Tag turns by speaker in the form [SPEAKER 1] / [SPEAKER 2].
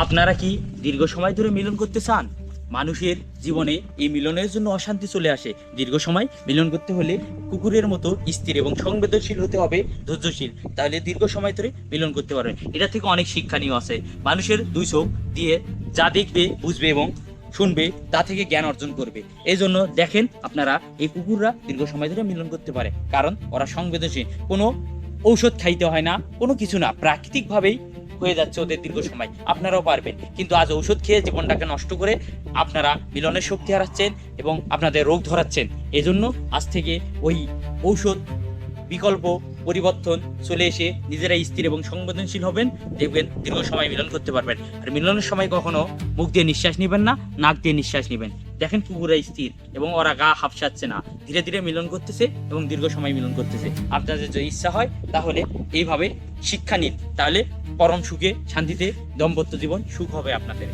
[SPEAKER 1] আপনারা কি দীর্ঘ সময় ধরে মিলন করতে চান? মানুষের জীবনে এই মিলনের জন্য অশান্তি চলে আসে। দীর্ঘ সময় মিলন করতে হলে কুকুরের মতো স্থির এবং সংবেদনশীল হতে হবে, ধৈর্যশীল। তাহলে দীর্ঘ সময় ধরে মিলন করতে পারবেন। এটা থেকে অনেক শিক্ষণীয় আছে। মানুষের দুই চোখ দিয়ে যা দেখবে, বুঝবে এবং শুনবে, তা থেকে জ্ঞান অর্জন করবে। এই জন্য দেখেন আপনারা, এই কুকুররা দীর্ঘ সময় ধরে মিলন করতে পারে, কারণ ওরা সংবেদনশীল। কোনো ঔষধ খাইতে হয় না, কোনো কিছু না, প্রাকৃতিকভাবেই হয়ে যাচ্ছে ওদের দীর্ঘ সময়। আপনারাও পারবেন, কিন্তু আজ ঔষধ খেয়ে জীবনটাকে নষ্ট করে আপনারা মিলনের শক্তি হারাচ্ছেন এবং আপনাদের রোগ ধরাচ্ছেন। এজন্য আজ থেকে ওই ঔষধ বিকল্প পরিবর্তন চলে এসে নিজেরাই স্থির এবং সংবেদনশীল হবেন, দেখবেন দীর্ঘ সময় মিলন করতে পারবেন। আর মিলনের সময় কখনো মুখ দিয়ে নিঃশ্বাস নেবেন না, নাক দিয়ে নিঃশ্বাস নেবেন। দেখেন কুকুরা স্থির এবং ওরা গা হাঁপসাচ্ছে না, ধীরে ধীরে মিলন করতেছে এবং দীর্ঘ সময় মিলন করতেছে। আপনাদের যদি ইচ্ছা হয় তাহলে এইভাবে শিক্ষা নিন, তাহলে পরম সুখে শান্তিতে দাম্পত্য জীবন সুখ হবে আপনাদের।